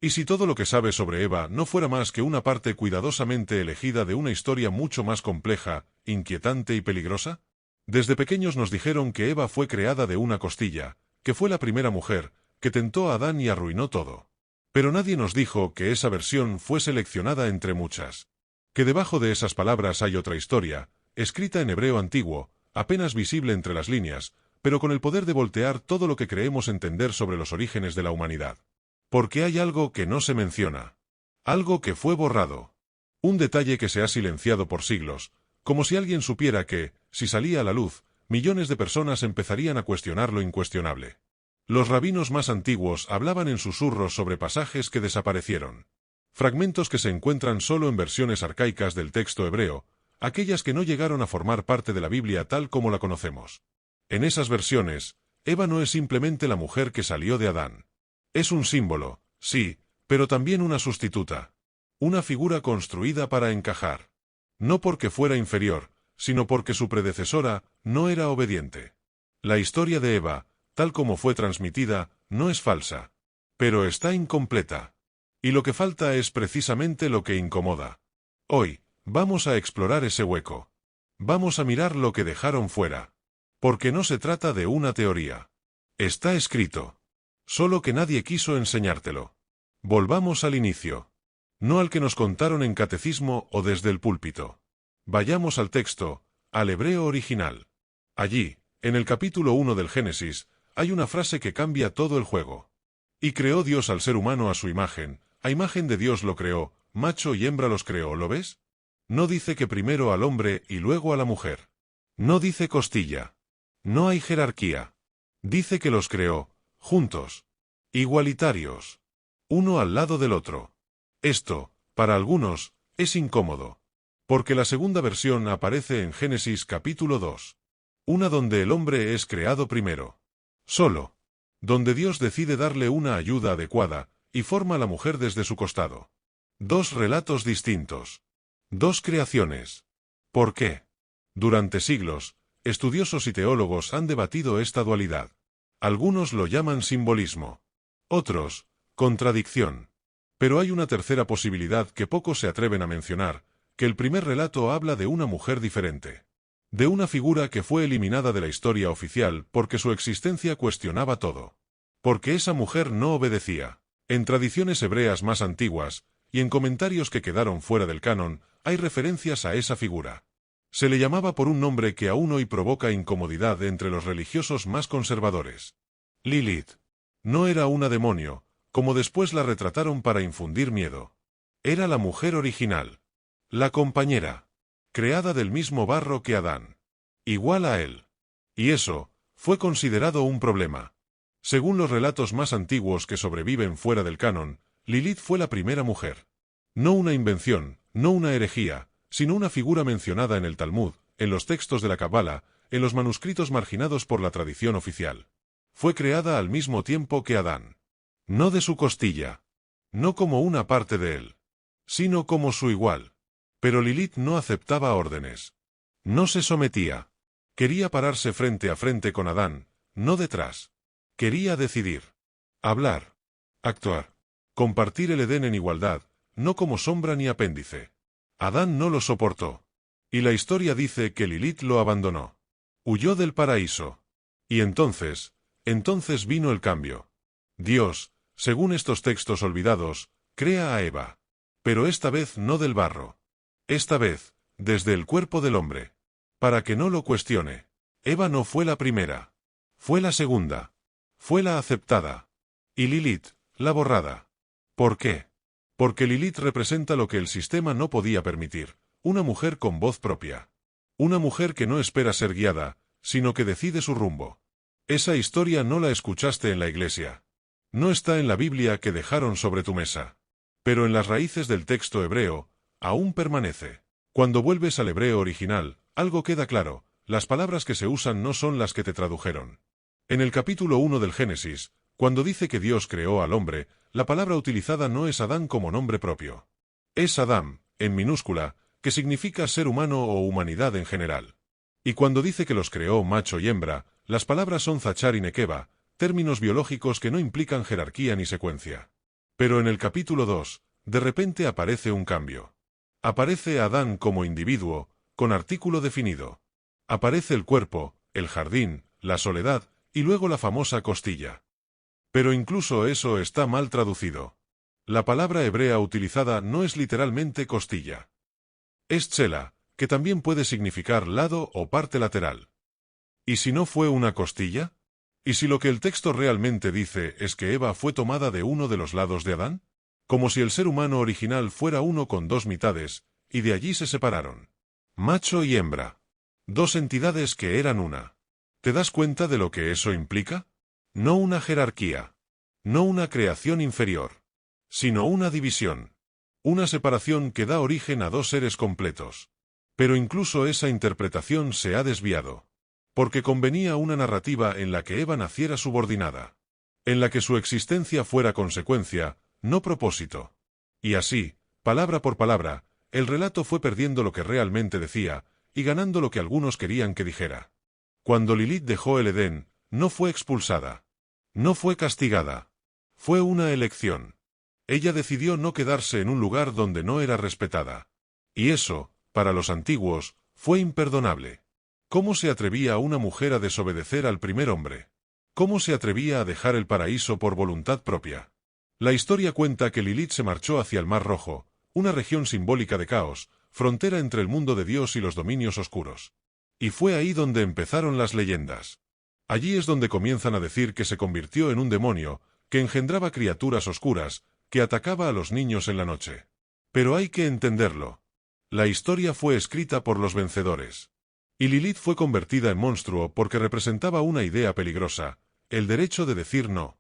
¿Y si todo lo que sabe sobre Eva no fuera más que una parte cuidadosamente elegida de una historia mucho más compleja, inquietante y peligrosa? Desde pequeños nos dijeron que Eva fue creada de una costilla, que fue la primera mujer, que tentó a Adán y arruinó todo. Pero nadie nos dijo que esa versión fue seleccionada entre muchas. Que debajo de esas palabras hay otra historia, escrita en hebreo antiguo, apenas visible entre las líneas, pero con el poder de voltear todo lo que creemos entender sobre los orígenes de la humanidad. Porque hay algo que no se menciona. Algo que fue borrado. Un detalle que se ha silenciado por siglos, como si alguien supiera que, si salía a la luz, millones de personas empezarían a cuestionar lo incuestionable. Los rabinos más antiguos hablaban en susurros sobre pasajes que desaparecieron. Fragmentos que se encuentran solo en versiones arcaicas del texto hebreo, aquellas que no llegaron a formar parte de la Biblia tal como la conocemos. En esas versiones, Eva no es simplemente la mujer que salió de Adán. Es un símbolo, sí, pero también una sustituta. Una figura construida para encajar. No porque fuera inferior, sino porque su predecesora no era obediente. La historia de Eva, tal como fue transmitida, no es falsa. Pero está incompleta. Y lo que falta es precisamente lo que incomoda. Hoy, vamos a explorar ese hueco. Vamos a mirar lo que dejaron fuera. Porque no se trata de una teoría. Está escrito. Solo que nadie quiso enseñártelo. Volvamos al inicio. No al que nos contaron en catecismo o desde el púlpito. Vayamos al texto, al hebreo original. Allí, en el capítulo 1 del Génesis, hay una frase que cambia todo el juego. Y creó Dios al ser humano a su imagen, a imagen de Dios lo creó, macho y hembra los creó, ¿lo ves? No dice que primero al hombre y luego a la mujer. No dice costilla. No hay jerarquía. Dice que los creó, juntos. Igualitarios. Uno al lado del otro. Esto, para algunos, es incómodo. Porque la segunda versión aparece en Génesis capítulo 2. Una donde el hombre es creado primero. Solo. Donde Dios decide darle una ayuda adecuada, y forma a la mujer desde su costado. Dos relatos distintos. Dos creaciones. ¿Por qué? Durante siglos, estudiosos y teólogos han debatido esta dualidad. Algunos lo llaman simbolismo. Otros, contradicción. Pero hay una tercera posibilidad que pocos se atreven a mencionar, que el primer relato habla de una mujer diferente. De una figura que fue eliminada de la historia oficial porque su existencia cuestionaba todo. Porque esa mujer no obedecía. En tradiciones hebreas más antiguas, y en comentarios que quedaron fuera del canon, hay referencias a esa figura. Se le llamaba por un nombre que aún hoy provoca incomodidad entre los religiosos más conservadores. Lilith. No era una demonio, como después la retrataron para infundir miedo. Era la mujer original. La compañera. Creada del mismo barro que Adán. Igual a él. Y eso, fue considerado un problema. Según los relatos más antiguos que sobreviven fuera del canon, Lilith fue la primera mujer. No una invención, no una herejía, sino una figura mencionada en el Talmud, en los textos de la Kabbalah, en los manuscritos marginados por la tradición oficial. Fue creada al mismo tiempo que Adán. No de su costilla. No como una parte de él. Sino como su igual. Pero Lilith no aceptaba órdenes. No se sometía. Quería pararse frente a frente con Adán, no detrás. Quería decidir. Hablar. Actuar. Compartir el Edén en igualdad, no como sombra ni apéndice. Adán no lo soportó. Y la historia dice que Lilith lo abandonó. Huyó del paraíso. Y entonces vino el cambio. Dios, según estos textos olvidados, crea a Eva. Pero esta vez no del barro. Esta vez, desde el cuerpo del hombre. Para que no lo cuestione. Eva no fue la primera. Fue la segunda. Fue la aceptada. Y Lilith, la borrada. ¿Por qué? Porque Lilith representa lo que el sistema no podía permitir, una mujer con voz propia. Una mujer que no espera ser guiada, sino que decide su rumbo. Esa historia no la escuchaste en la iglesia. No está en la Biblia que dejaron sobre tu mesa. Pero en las raíces del texto hebreo, aún permanece. Cuando vuelves al hebreo original, algo queda claro, las palabras que se usan no son las que te tradujeron. En el capítulo 1 del Génesis, cuando dice que Dios creó al hombre, la palabra utilizada no es Adán como nombre propio. Es Adam, en minúscula, que significa ser humano o humanidad en general. Y cuando dice que los creó macho y hembra, las palabras son Zachar y Nekeba, términos biológicos que no implican jerarquía ni secuencia. Pero en el capítulo 2, de repente aparece un cambio. Aparece Adán como individuo, con artículo definido. Aparece el cuerpo, el jardín, la soledad, y luego la famosa costilla. Pero incluso eso está mal traducido. La palabra hebrea utilizada no es literalmente costilla. Es chela, que también puede significar lado o parte lateral. ¿Y si no fue una costilla? ¿Y si lo que el texto realmente dice es que Eva fue tomada de uno de los lados de Adán? Como si el ser humano original fuera uno con dos mitades, y de allí se separaron. Macho y hembra. Dos entidades que eran una. ¿Te das cuenta de lo que eso implica? No una jerarquía. No una creación inferior. Sino una división. Una separación que da origen a dos seres completos. Pero incluso esa interpretación se ha desviado. Porque convenía una narrativa en la que Eva naciera subordinada. En la que su existencia fuera consecuencia, no propósito. Y así, palabra por palabra, el relato fue perdiendo lo que realmente decía, y ganando lo que algunos querían que dijera. Cuando Lilith dejó el Edén, no fue expulsada. No fue castigada. Fue una elección. Ella decidió no quedarse en un lugar donde no era respetada. Y eso, para los antiguos, fue imperdonable. ¿Cómo se atrevía una mujer a desobedecer al primer hombre? ¿Cómo se atrevía a dejar el paraíso por voluntad propia? La historia cuenta que Lilith se marchó hacia el Mar Rojo, una región simbólica de caos, frontera entre el mundo de Dios y los dominios oscuros. Y fue ahí donde empezaron las leyendas. Allí es donde comienzan a decir que se convirtió en un demonio, que engendraba criaturas oscuras, que atacaba a los niños en la noche. Pero hay que entenderlo. La historia fue escrita por los vencedores. Y Lilith fue convertida en monstruo porque representaba una idea peligrosa, el derecho de decir no.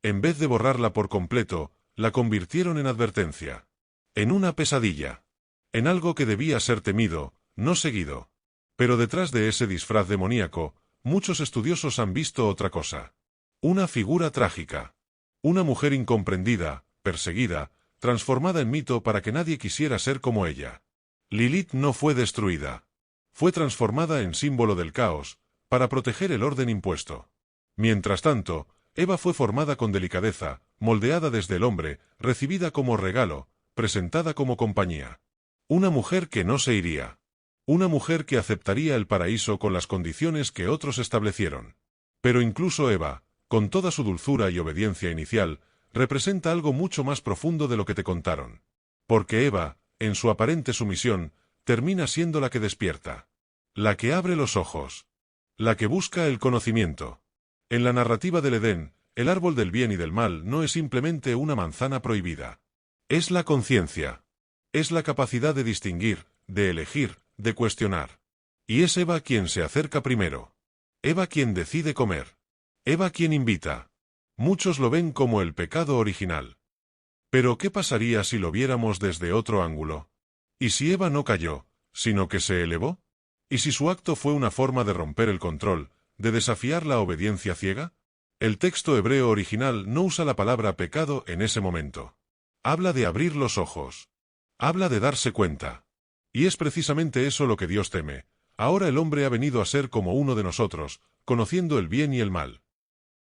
En vez de borrarla por completo, la convirtieron en advertencia. En una pesadilla. En algo que debía ser temido, no seguido. Pero detrás de ese disfraz demoníaco, muchos estudiosos han visto otra cosa. Una figura trágica. Una mujer incomprendida, perseguida, transformada en mito para que nadie quisiera ser como ella. Lilith no fue destruida. Fue transformada en símbolo del caos, para proteger el orden impuesto. Mientras tanto, Eva fue formada con delicadeza, moldeada desde el hombre, recibida como regalo, presentada como compañía. Una mujer que no se iría. Una mujer que aceptaría el paraíso con las condiciones que otros establecieron. Pero incluso Eva, con toda su dulzura y obediencia inicial, representa algo mucho más profundo de lo que te contaron. Porque Eva, en su aparente sumisión, termina siendo la que despierta. La que abre los ojos. La que busca el conocimiento. En la narrativa del Edén, el árbol del bien y del mal no es simplemente una manzana prohibida. Es la conciencia. Es la capacidad de distinguir, de elegir, de cuestionar. Y es Eva quien se acerca primero. Eva quien decide comer. Eva quien invita. Muchos lo ven como el pecado original. Pero ¿qué pasaría si lo viéramos desde otro ángulo? ¿Y si Eva no cayó, sino que se elevó? ¿Y si su acto fue una forma de romper el control, de desafiar la obediencia ciega? El texto hebreo original no usa la palabra pecado en ese momento. Habla de abrir los ojos. Habla de darse cuenta. Y es precisamente eso lo que Dios teme. Ahora el hombre ha venido a ser como uno de nosotros, conociendo el bien y el mal.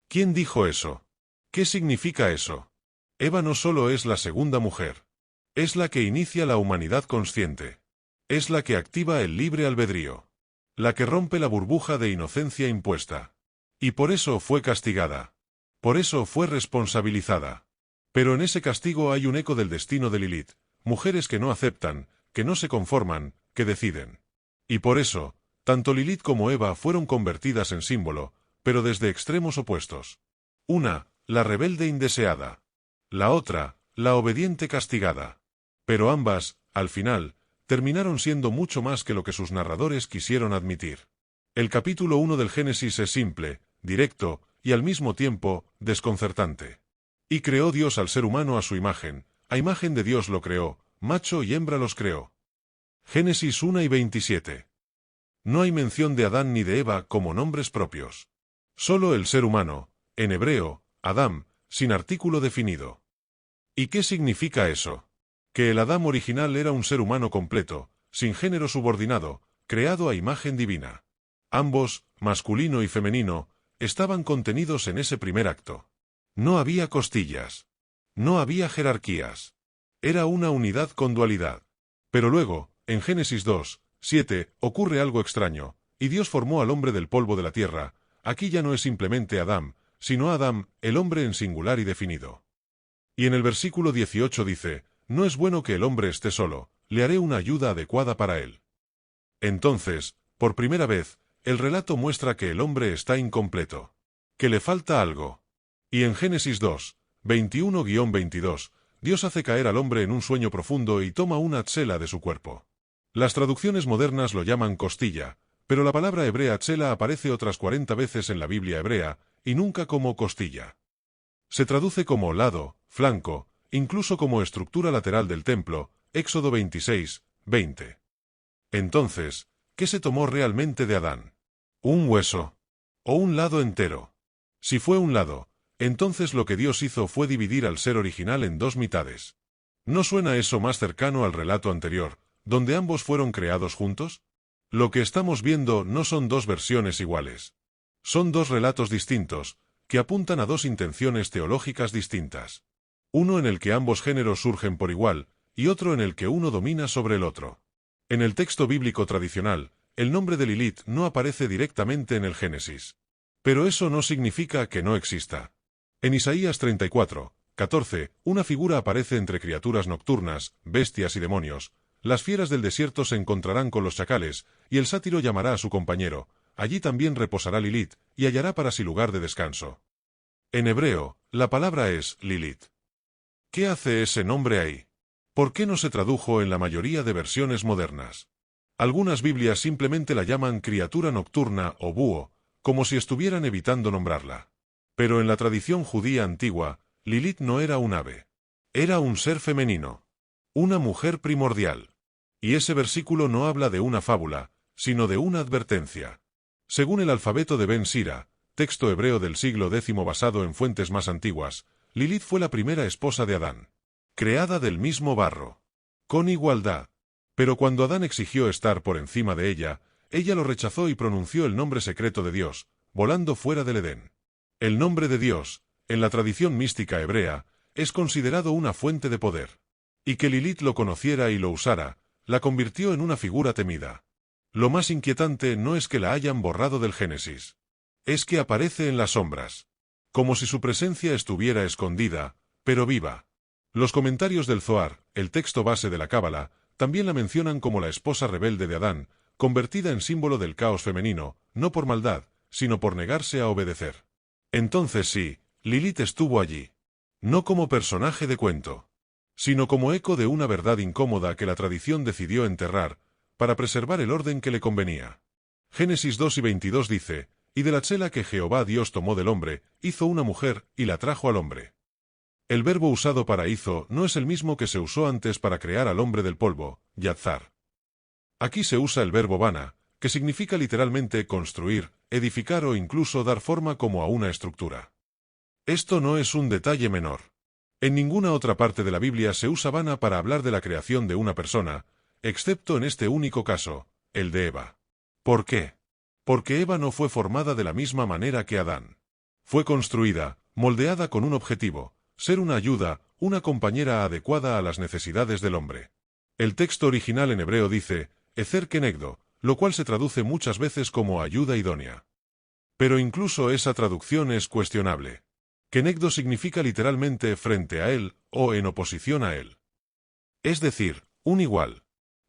¿Quién dijo eso? ¿Qué significa eso? Eva no solo es la segunda mujer. Es la que inicia la humanidad consciente. Es la que activa el libre albedrío. La que rompe la burbuja de inocencia impuesta. Y por eso fue castigada. Por eso fue responsabilizada. Pero en ese castigo hay un eco del destino de Lilith, mujeres que no aceptan, que no se conforman, que deciden. Y por eso, tanto Lilith como Eva fueron convertidas en símbolo, pero desde extremos opuestos. Una, la rebelde indeseada. La otra, la obediente castigada. Pero ambas, al final, terminaron siendo mucho más que lo que sus narradores quisieron admitir. El capítulo 1 del Génesis es simple, directo, y al mismo tiempo, desconcertante. Y creó Dios al ser humano a su imagen, a imagen de Dios lo creó, macho y hembra los creó. Génesis 1 y 27. No hay mención de Adán ni de Eva como nombres propios. Solo el ser humano, en hebreo, Adam, sin artículo definido. ¿Y qué significa eso? Que el Adán original era un ser humano completo, sin género subordinado, creado a imagen divina. Ambos, masculino y femenino, estaban contenidos en ese primer acto. No había costillas. No había jerarquías. Era una unidad con dualidad. Pero luego, en Génesis 2, 7, ocurre algo extraño, y Dios formó al hombre del polvo de la tierra. Aquí ya no es simplemente Adán, sino Adam, el hombre en singular y definido. Y en el versículo 18 dice, no es bueno que el hombre esté solo, le haré una ayuda adecuada para él. Entonces, por primera vez, el relato muestra que el hombre está incompleto, que le falta algo. Y en Génesis 2, 21-22, Dios hace caer al hombre en un sueño profundo y toma una tsela de su cuerpo. Las traducciones modernas lo llaman costilla, pero la palabra hebrea tsela aparece otras 40 veces en la Biblia hebrea, y nunca como costilla. Se traduce como lado, flanco, incluso como estructura lateral del templo, Éxodo 26, 20. Entonces, ¿qué se tomó realmente de Adán? ¿Un hueso? ¿O un lado entero? Si fue un lado, entonces lo que Dios hizo fue dividir al ser original en dos mitades. ¿No suena eso más cercano al relato anterior, donde ambos fueron creados juntos? Lo que estamos viendo no son dos versiones iguales. Son dos relatos distintos, que apuntan a dos intenciones teológicas distintas. Uno en el que ambos géneros surgen por igual, y otro en el que uno domina sobre el otro. En el texto bíblico tradicional, el nombre de Lilith no aparece directamente en el Génesis. Pero eso no significa que no exista. En Isaías 34, 14, una figura aparece entre criaturas nocturnas, bestias y demonios. Las fieras del desierto se encontrarán con los chacales, y el sátiro llamará a su compañero. Allí también reposará Lilith, y hallará para sí lugar de descanso. En hebreo, la palabra es Lilith. ¿Qué hace ese nombre ahí? ¿Por qué no se tradujo en la mayoría de versiones modernas? Algunas Biblias simplemente la llaman criatura nocturna o búho, como si estuvieran evitando nombrarla. Pero en la tradición judía antigua, Lilith no era un ave. Era un ser femenino. Una mujer primordial. Y ese versículo no habla de una fábula, sino de una advertencia. Según el alfabeto de Ben Sira, texto hebreo del siglo X basado en fuentes más antiguas, Lilith fue la primera esposa de Adán. Creada del mismo barro. Con igualdad. Pero cuando Adán exigió estar por encima de ella, ella lo rechazó y pronunció el nombre secreto de Dios, volando fuera del Edén. El nombre de Dios, en la tradición mística hebrea, es considerado una fuente de poder. Y que Lilith lo conociera y lo usara, la convirtió en una figura temida. Lo más inquietante no es que la hayan borrado del Génesis. Es que aparece en las sombras. Como si su presencia estuviera escondida, pero viva. Los comentarios del Zohar, el texto base de la Cábala, también la mencionan como la esposa rebelde de Adán, convertida en símbolo del caos femenino, no por maldad, sino por negarse a obedecer. Entonces sí, Lilith estuvo allí. No como personaje de cuento, sino como eco de una verdad incómoda que la tradición decidió enterrar, para preservar el orden que le convenía. Génesis 2:22 dice, y de la tsela que Jehová Dios tomó del hombre, hizo una mujer, y la trajo al hombre. El verbo usado para hizo no es el mismo que se usó antes para crear al hombre del polvo, yatzar. Aquí se usa el verbo bana, que significa literalmente construir, edificar o incluso dar forma como a una estructura. Esto no es un detalle menor. En ninguna otra parte de la Biblia se usa bana para hablar de la creación de una persona, excepto en este único caso, el de Eva. ¿Por qué? Porque Eva no fue formada de la misma manera que Adán. Fue construida, moldeada con un objetivo, ser una ayuda, una compañera adecuada a las necesidades del hombre. El texto original en hebreo dice, Ezer kenegdo, lo cual se traduce muchas veces como ayuda idónea. Pero incluso esa traducción es cuestionable. Kenegdo significa literalmente frente a él, o en oposición a él. Es decir, un igual.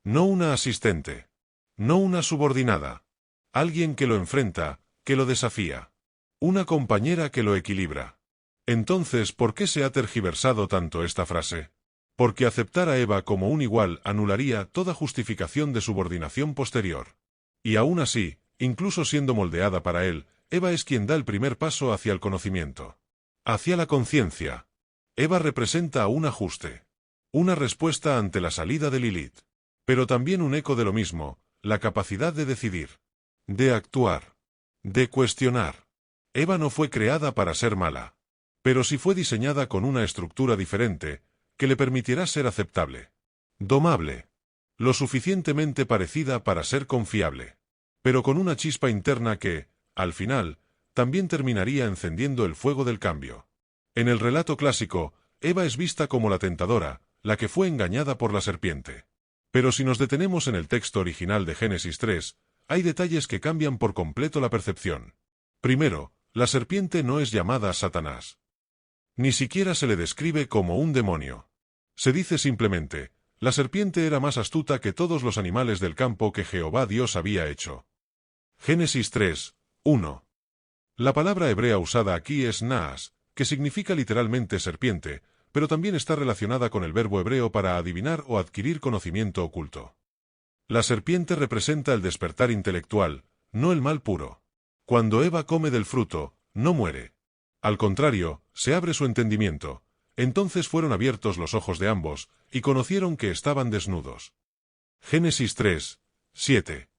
No una asistente. No una subordinada. Alguien que lo enfrenta, que lo desafía. Una compañera que lo equilibra. Entonces, ¿por qué se ha tergiversado tanto esta frase? Porque aceptar a Eva como un igual anularía toda justificación de subordinación posterior. Y aún así, incluso siendo moldeada para él, Eva es quien da el primer paso hacia el conocimiento. Hacia la conciencia. Eva representa un ajuste. Una respuesta ante la salida de Lilith. Pero también un eco de lo mismo, la capacidad de decidir. De actuar. De cuestionar. Eva no fue creada para ser mala. Pero sí fue diseñada con una estructura diferente, que le permitirá ser aceptable. Domable. Lo suficientemente parecida para ser confiable. Pero con una chispa interna que, al final, también terminaría encendiendo el fuego del cambio. En el relato clásico, Eva es vista como la tentadora, la que fue engañada por la serpiente. Pero si nos detenemos en el texto original de Génesis 3, hay detalles que cambian por completo la percepción. Primero, la serpiente no es llamada Satanás. Ni siquiera se le describe como un demonio. Se dice simplemente, la serpiente era más astuta que todos los animales del campo que Jehová Dios había hecho. Génesis 3, 1. La palabra hebrea usada aquí es naas, que significa literalmente serpiente, pero también está relacionada con el verbo hebreo para adivinar o adquirir conocimiento oculto. La serpiente representa el despertar intelectual, no el mal puro. Cuando Eva come del fruto, no muere. Al contrario, se abre su entendimiento. Entonces fueron abiertos los ojos de ambos, y conocieron que estaban desnudos. Génesis 3, 7.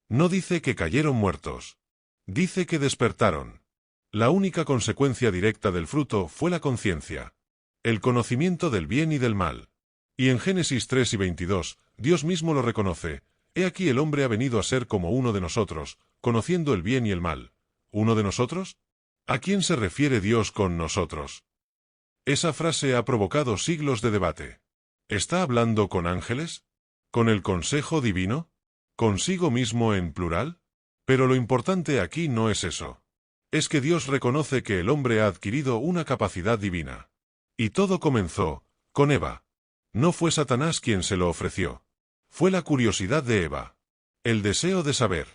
No dice que cayeron muertos. Dice que despertaron. La única consecuencia directa del fruto fue la conciencia. El conocimiento del bien y del mal. Y en Génesis 3 y 22, Dios mismo lo reconoce. He aquí el hombre ha venido a ser como uno de nosotros, conociendo el bien y el mal. ¿Uno de nosotros? ¿A quién se refiere Dios con nosotros? Esa frase ha provocado siglos de debate. ¿Está hablando con ángeles? ¿Con el consejo divino? ¿Consigo mismo en plural? Pero lo importante aquí no es eso. Es que Dios reconoce que el hombre ha adquirido una capacidad divina. Y todo comenzó con Eva. No fue Satanás quien se lo ofreció. Fue la curiosidad de Eva. El deseo de saber.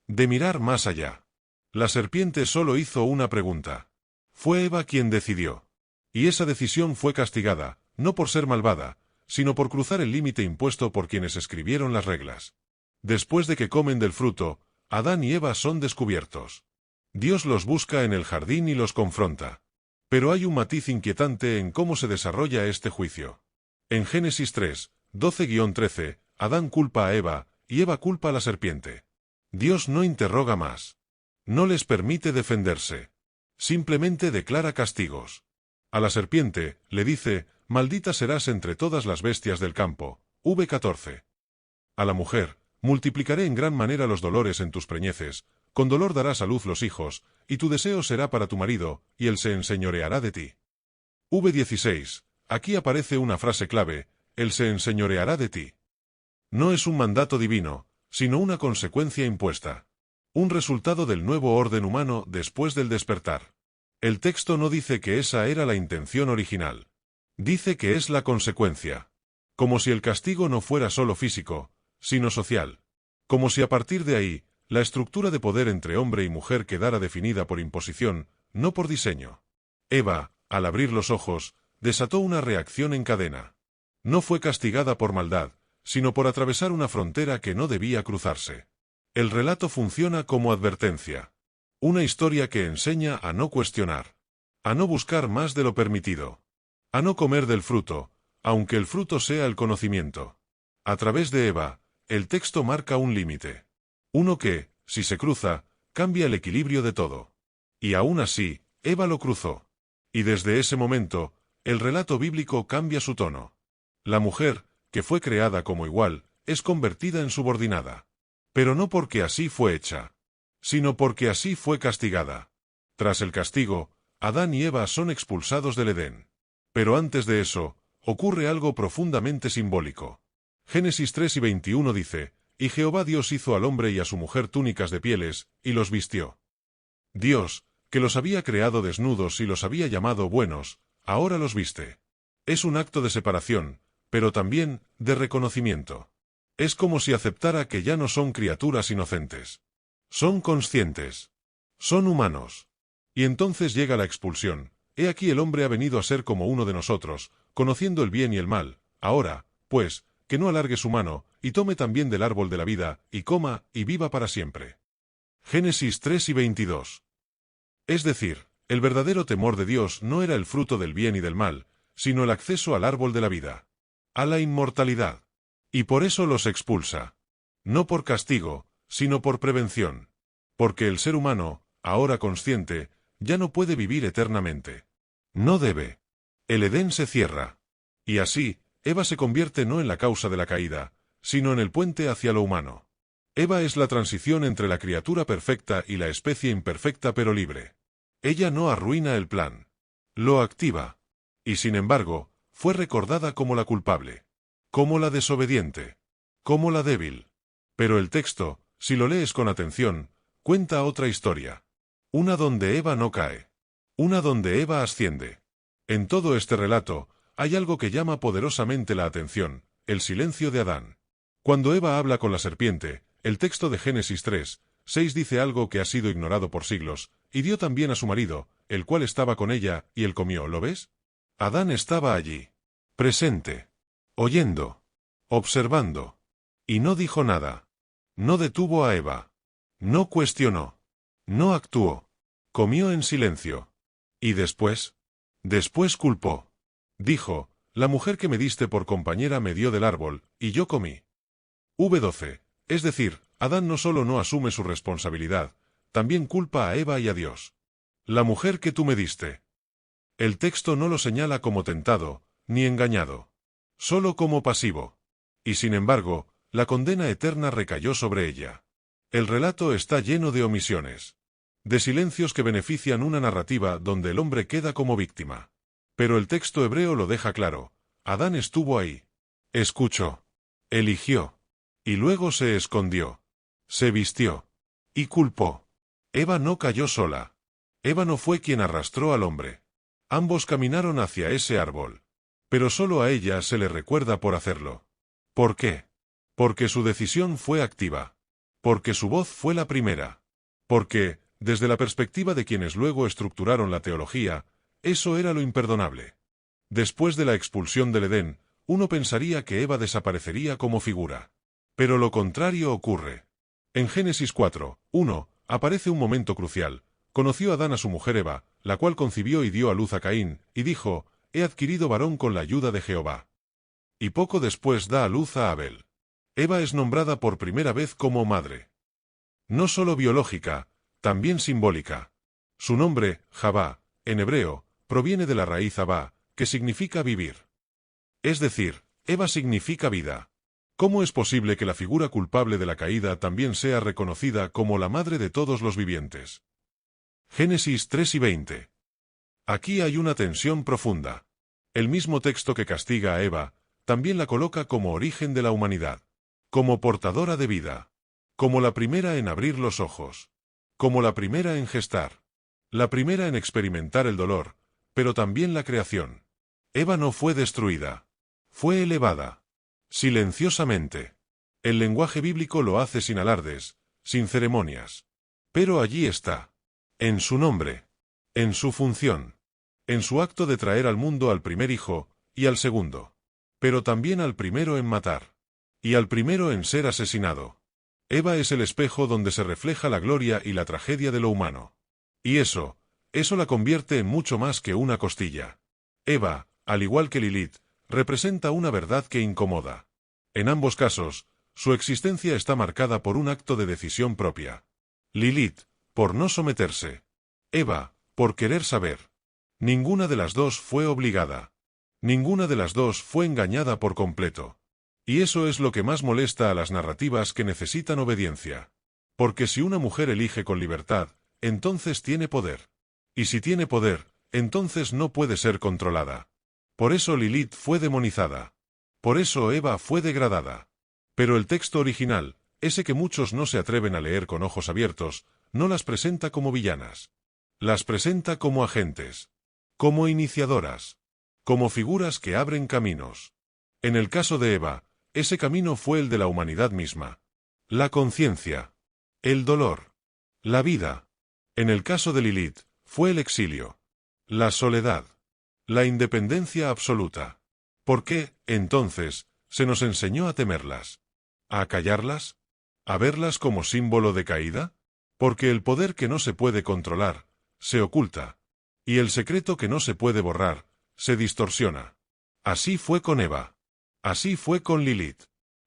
De mirar más allá. La serpiente solo hizo una pregunta. Fue Eva quien decidió. Y esa decisión fue castigada, no por ser malvada, sino por cruzar el límite impuesto por quienes escribieron las reglas. Después de que comen del fruto, Adán y Eva son descubiertos. Dios los busca en el jardín y los confronta. Pero hay un matiz inquietante en cómo se desarrolla este juicio. En Génesis 3, 12-13, Adán culpa a Eva, y Eva culpa a la serpiente. Dios no interroga más. No les permite defenderse. Simplemente declara castigos. A la serpiente, le dice, maldita serás entre todas las bestias del campo. V14. A la mujer, multiplicaré en gran manera los dolores en tus preñeces, con dolor darás a luz los hijos, y tu deseo será para tu marido, y él se enseñoreará de ti. V16. Aquí aparece una frase clave, él se enseñoreará de ti. No es un mandato divino, sino una consecuencia impuesta. Un resultado del nuevo orden humano después del despertar. El texto no dice que esa era la intención original. Dice que es la consecuencia. Como si el castigo no fuera solo físico, sino social. Como si a partir de ahí, la estructura de poder entre hombre y mujer quedara definida por imposición, no por diseño. Eva, al abrir los ojos, desató una reacción en cadena. No fue castigada por maldad, sino por atravesar una frontera que no debía cruzarse. El relato funciona como advertencia. Una historia que enseña a no cuestionar. A no buscar más de lo permitido. A no comer del fruto, aunque el fruto sea el conocimiento. A través de Eva, el texto marca un límite. Uno que, si se cruza, cambia el equilibrio de todo. Y aún así, Eva lo cruzó. Y desde ese momento, el relato bíblico cambia su tono. La mujer, que fue creada como igual, es convertida en subordinada. Pero no porque así fue hecha, sino porque así fue castigada. Tras el castigo, Adán y Eva son expulsados del Edén. Pero antes de eso, ocurre algo profundamente simbólico. Génesis 3 y 21 dice, y Jehová Dios hizo al hombre y a su mujer túnicas de pieles, y los vistió. Dios, que los había creado desnudos y los había llamado buenos, ahora los viste. Es un acto de separación, pero también de reconocimiento. Es como si aceptara que ya no son criaturas inocentes. Son conscientes. Son humanos. Y entonces llega la expulsión. He aquí el hombre ha venido a ser como uno de nosotros, conociendo el bien y el mal. Ahora, pues, que no alargue su mano, y tome también del árbol de la vida, y coma, y viva para siempre. Génesis 3 y 22. Es decir, el verdadero temor de Dios no era el fruto del bien y del mal, sino el acceso al árbol de la vida. A la inmortalidad. Y por eso los expulsa. No por castigo, sino por prevención. Porque el ser humano, ahora consciente, ya no puede vivir eternamente. No debe. El Edén se cierra. Y así, Eva se convierte no en la causa de la caída, sino en el puente hacia lo humano. Eva es la transición entre la criatura perfecta y la especie imperfecta pero libre. Ella no arruina el plan. Lo activa. Y sin embargo, fue recordada como la culpable, como la desobediente, como la débil. Pero el texto, si lo lees con atención, cuenta otra historia. Una donde Eva no cae. Una donde Eva asciende. En todo este relato, hay algo que llama poderosamente la atención: el silencio de Adán. Cuando Eva habla con la serpiente, el texto de Génesis 3:6 dice algo que ha sido ignorado por siglos: y dio también a su marido, el cual estaba con ella, y él comió. ¿Lo ves? Adán estaba allí, presente, oyendo, observando. Y no dijo nada. No detuvo a Eva. No cuestionó. No actuó. Comió en silencio. ¿Y después? Después culpó. Dijo: la mujer que me diste por compañera me dio del árbol, y yo comí. V12. Es decir, Adán no solo no asume su responsabilidad, también culpa a Eva y a Dios. La mujer que tú me diste. El texto no lo señala como tentado, ni engañado. Solo como pasivo. Y sin embargo, la condena eterna recayó sobre ella. El relato está lleno de omisiones. De silencios que benefician una narrativa donde el hombre queda como víctima. Pero el texto hebreo lo deja claro: Adán estuvo ahí. Escuchó. Eligió. Y luego se escondió. Se vistió. Y culpó. Eva no cayó sola. Eva no fue quien arrastró al hombre. Ambos caminaron hacia ese árbol. Pero solo a ella se le recuerda por hacerlo. ¿Por qué? Porque su decisión fue activa. Porque su voz fue la primera. Porque, desde la perspectiva de quienes luego estructuraron la teología, eso era lo imperdonable. Después de la expulsión del Edén, uno pensaría que Eva desaparecería como figura. Pero lo contrario ocurre. En Génesis 4:1, aparece un momento crucial. Conoció Adán a su mujer Eva, la cual concibió y dio a luz a Caín, y dijo: he adquirido varón con la ayuda de Jehová. Y poco después da a luz a Abel. Eva es nombrada por primera vez como madre. No solo biológica, también simbólica. Su nombre, Javá, en hebreo, proviene de la raíz Abá, que significa vivir. Es decir, Eva significa vida. ¿Cómo es posible que la figura culpable de la caída también sea reconocida como la madre de todos los vivientes? Génesis 3:20. Aquí hay una tensión profunda. El mismo texto que castiga a Eva, también la coloca como origen de la humanidad. Como portadora de vida. Como la primera en abrir los ojos. Como la primera en gestar. La primera en experimentar el dolor, pero también la creación. Eva no fue destruida. Fue elevada. Silenciosamente. El lenguaje bíblico lo hace sin alardes, sin ceremonias. Pero allí está. En su nombre. En su función. En su acto de traer al mundo al primer hijo, y al segundo. Pero también al primero en matar. Y al primero en ser asesinado. Eva es el espejo donde se refleja la gloria y la tragedia de lo humano. Y eso la convierte en mucho más que una costilla. Eva, al igual que Lilith, representa una verdad que incomoda. En ambos casos, su existencia está marcada por un acto de decisión propia. Lilith, por no someterse. Eva, por querer saber. Ninguna de las dos fue obligada. Ninguna de las dos fue engañada por completo. Y eso es lo que más molesta a las narrativas que necesitan obediencia. Porque si una mujer elige con libertad, entonces tiene poder. Y si tiene poder, entonces no puede ser controlada. Por eso Lilith fue demonizada. Por eso Eva fue degradada. Pero el texto original, ese que muchos no se atreven a leer con ojos abiertos, no las presenta como villanas. Las presenta como agentes. Como iniciadoras. Como figuras que abren caminos. En el caso de Eva, ese camino fue el de la humanidad misma. La conciencia. El dolor. La vida. En el caso de Lilith, fue el exilio. La soledad. La independencia absoluta. ¿Por qué, entonces, se nos enseñó a temerlas? ¿A callarlas? ¿A verlas como símbolo de caída? Porque el poder que no se puede controlar, se oculta. Y el secreto que no se puede borrar, se distorsiona. Así fue con Eva. Así fue con Lilith.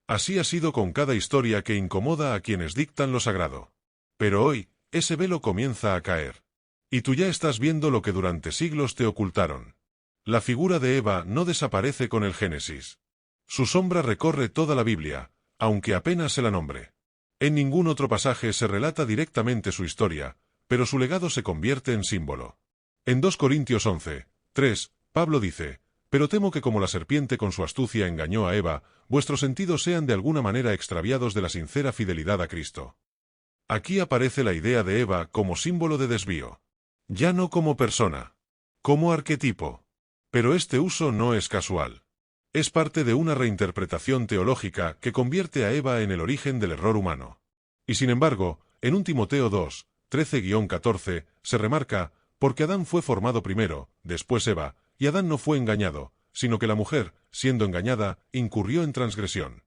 Así ha sido con cada historia que incomoda a quienes dictan lo sagrado. Pero hoy, ese velo comienza a caer. Y tú ya estás viendo lo que durante siglos te ocultaron. La figura de Eva no desaparece con el Génesis. Su sombra recorre toda la Biblia, aunque apenas se la nombre. En ningún otro pasaje se relata directamente su historia, pero su legado se convierte en símbolo. En 2 Corintios 11:3, Pablo dice, pero temo que como la serpiente con su astucia engañó a Eva, vuestros sentidos sean de alguna manera extraviados de la sincera fidelidad a Cristo. Aquí aparece la idea de Eva como símbolo de desvío. Ya no como persona, como arquetipo. Pero este uso no es casual. Es parte de una reinterpretación teológica que convierte a Eva en el origen del error humano. Y sin embargo, en 1 Timoteo 2, 13-14, se remarca, porque Adán fue formado primero, después Eva, y Adán no fue engañado, sino que la mujer, siendo engañada, incurrió en transgresión.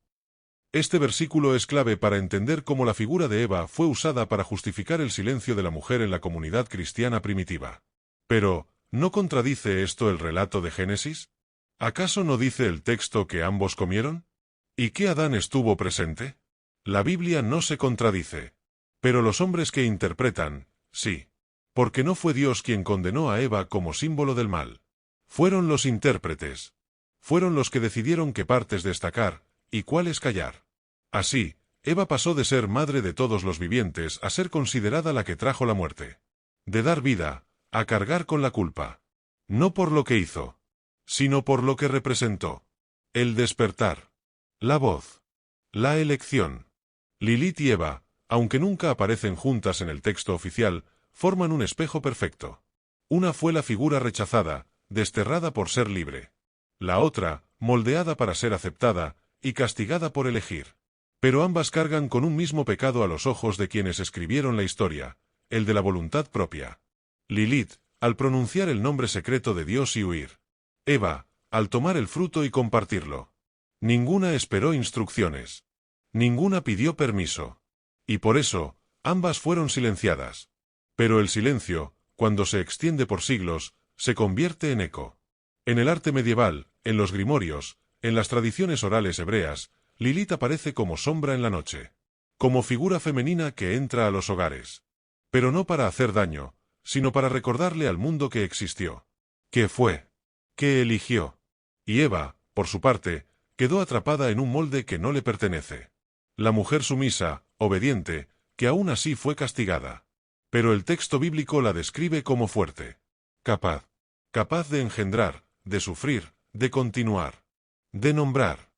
Este versículo es clave para entender cómo la figura de Eva fue usada para justificar el silencio de la mujer en la comunidad cristiana primitiva. Pero, ¿no contradice esto el relato de Génesis? ¿Acaso no dice el texto que ambos comieron? ¿Y que Adán estuvo presente? La Biblia no se contradice. Pero los hombres que interpretan, sí. Porque no fue Dios quien condenó a Eva como símbolo del mal. Fueron los intérpretes. Fueron los que decidieron qué partes destacar y cuáles callar. Así, Eva pasó de ser madre de todos los vivientes a ser considerada la que trajo la muerte. De dar vida, a cargar con la culpa. No por lo que hizo, sino por lo que representó. El despertar. La voz. La elección. Lilith y Eva, aunque nunca aparecen juntas en el texto oficial, forman un espejo perfecto. Una fue la figura rechazada, desterrada por ser libre. La otra, moldeada para ser aceptada, y castigada por elegir. Pero ambas cargan con un mismo pecado a los ojos de quienes escribieron la historia, el de la voluntad propia. Lilith, al pronunciar el nombre secreto de Dios y huir. Eva, al tomar el fruto y compartirlo. Ninguna esperó instrucciones. Ninguna pidió permiso. Y por eso, ambas fueron silenciadas. Pero el silencio, cuando se extiende por siglos, se convierte en eco. En el arte medieval, en los grimorios, en las tradiciones orales hebreas, Lilith aparece como sombra en la noche. Como figura femenina que entra a los hogares. Pero no para hacer daño, sino para recordarle al mundo que existió. Que fue. Que eligió. Y Eva, por su parte, quedó atrapada en un molde que no le pertenece. La mujer sumisa, obediente, que aún así fue castigada. Pero el texto bíblico la describe como fuerte. Capaz. Capaz de engendrar, de sufrir, de continuar. De nombrar.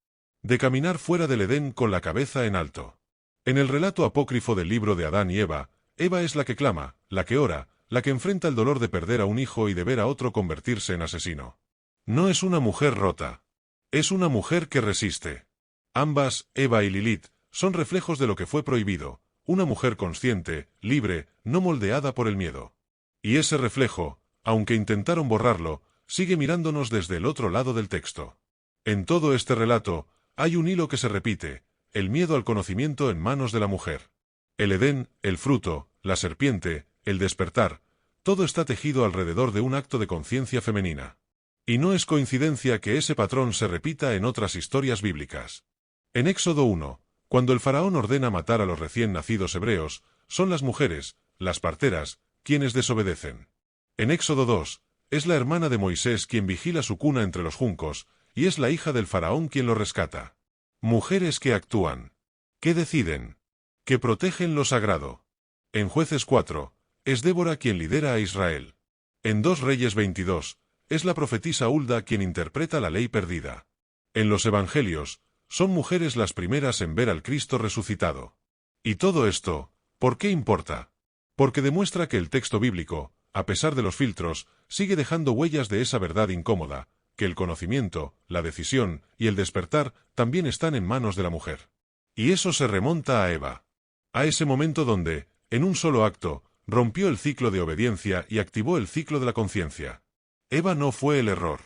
De caminar fuera del Edén con la cabeza en alto. En el relato apócrifo del libro de Adán y Eva, Eva es la que clama, la que ora, la que enfrenta el dolor de perder a un hijo y de ver a otro convertirse en asesino. No es una mujer rota. Es una mujer que resiste. Ambas, Eva y Lilith, son reflejos de lo que fue prohibido, una mujer consciente, libre, no moldeada por el miedo. Y ese reflejo, aunque intentaron borrarlo, sigue mirándonos desde el otro lado del texto. En todo este relato, hay un hilo que se repite, el miedo al conocimiento en manos de la mujer. El Edén, el fruto, la serpiente, el despertar, todo está tejido alrededor de un acto de conciencia femenina. Y no es coincidencia que ese patrón se repita en otras historias bíblicas. En Éxodo 1, cuando el faraón ordena matar a los recién nacidos hebreos, son las mujeres, las parteras, quienes desobedecen. En Éxodo 2, es la hermana de Moisés quien vigila su cuna entre los juncos, y es la hija del faraón quien lo rescata. Mujeres que actúan, que deciden, que protegen lo sagrado. En Jueces 4, es Débora quien lidera a Israel. En 2 Reyes 22, es la profetisa Hulda quien interpreta la ley perdida. En los Evangelios, son mujeres las primeras en ver al Cristo resucitado. Y todo esto, ¿por qué importa? Porque demuestra que el texto bíblico, a pesar de los filtros, sigue dejando huellas de esa verdad incómoda, que el conocimiento, la decisión y el despertar también están en manos de la mujer. Y eso se remonta a Eva. A ese momento donde, en un solo acto, rompió el ciclo de obediencia y activó el ciclo de la conciencia. Eva no fue el error.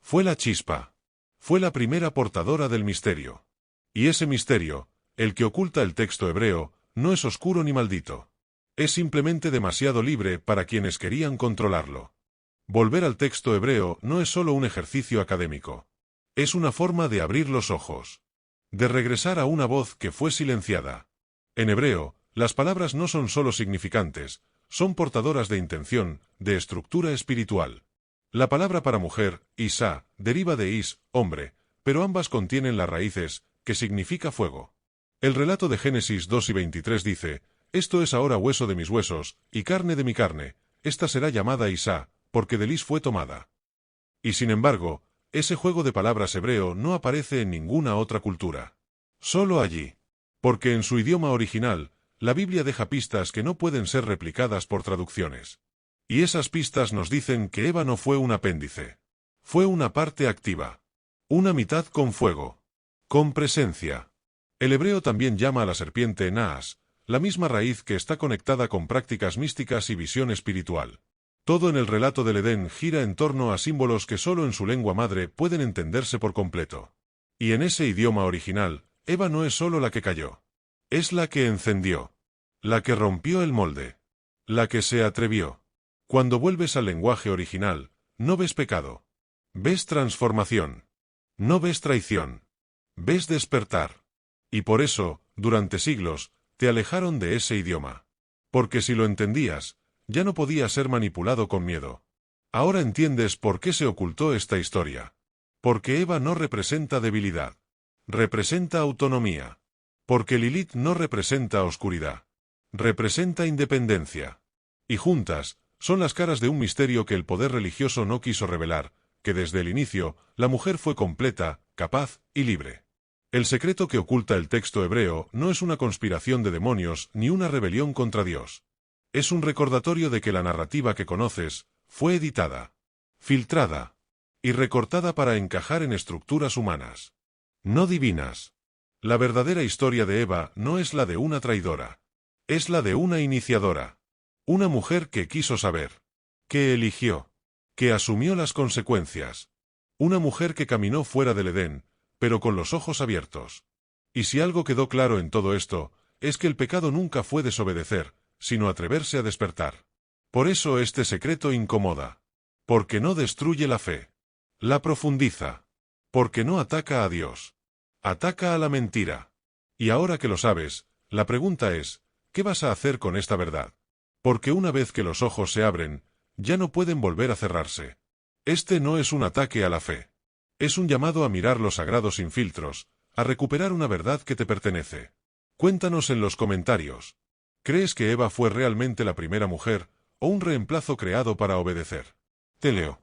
Fue la chispa. Fue la primera portadora del misterio. Y ese misterio, el que oculta el texto hebreo, no es oscuro ni maldito. Es simplemente demasiado libre para quienes querían controlarlo. Volver al texto hebreo no es solo un ejercicio académico. Es una forma de abrir los ojos. De regresar a una voz que fue silenciada. En hebreo, las palabras no son solo significantes, son portadoras de intención, de estructura espiritual. La palabra para mujer, Isá, deriva de is, hombre, pero ambas contienen las raíces, que significa fuego. El relato de Génesis 2 y 23 dice, «Esto es ahora hueso de mis huesos, y carne de mi carne, esta será llamada Isá, porque de Lis fue tomada». Y sin embargo, ese juego de palabras hebreo no aparece en ninguna otra cultura. Solo allí. Porque en su idioma original, la Biblia deja pistas que no pueden ser replicadas por traducciones. Y esas pistas nos dicen que Eva no fue un apéndice. Fue una parte activa. Una mitad con fuego. Con presencia. El hebreo también llama a la serpiente Naas, la misma raíz que está conectada con prácticas místicas y visión espiritual. Todo en el relato del Edén gira en torno a símbolos que solo en su lengua madre pueden entenderse por completo. Y en ese idioma original, Eva no es solo la que cayó. Es la que encendió. La que rompió el molde. La que se atrevió. Cuando vuelves al lenguaje original, no ves pecado. Ves transformación. No ves traición. Ves despertar. Y por eso, durante siglos, te alejaron de ese idioma. Porque si lo entendías, ya no podía ser manipulado con miedo. Ahora entiendes por qué se ocultó esta historia. Porque Eva no representa debilidad. Representa autonomía. Porque Lilith no representa oscuridad. Representa independencia. Y juntas, son las caras de un misterio que el poder religioso no quiso revelar, que desde el inicio, la mujer fue completa, capaz y libre. El secreto que oculta el texto hebreo no es una conspiración de demonios ni una rebelión contra Dios. Es un recordatorio de que la narrativa que conoces fue editada, filtrada y recortada para encajar en estructuras humanas, no divinas. La verdadera historia de Eva no es la de una traidora. Es la de una iniciadora. Una mujer que quiso saber. Que eligió. Que asumió las consecuencias. Una mujer que caminó fuera del Edén, pero con los ojos abiertos. Y si algo quedó claro en todo esto, es que el pecado nunca fue desobedecer, sino atreverse a despertar. Por eso este secreto incomoda. Porque no destruye la fe. La profundiza. Porque no ataca a Dios. Ataca a la mentira. Y ahora que lo sabes, la pregunta es, ¿qué vas a hacer con esta verdad? Porque una vez que los ojos se abren, ya no pueden volver a cerrarse. Este no es un ataque a la fe. Es un llamado a mirar lo sagrado sin filtros, a recuperar una verdad que te pertenece. Cuéntanos en los comentarios. ¿Crees que Eva fue realmente la primera mujer, o un reemplazo creado para obedecer? Te leo.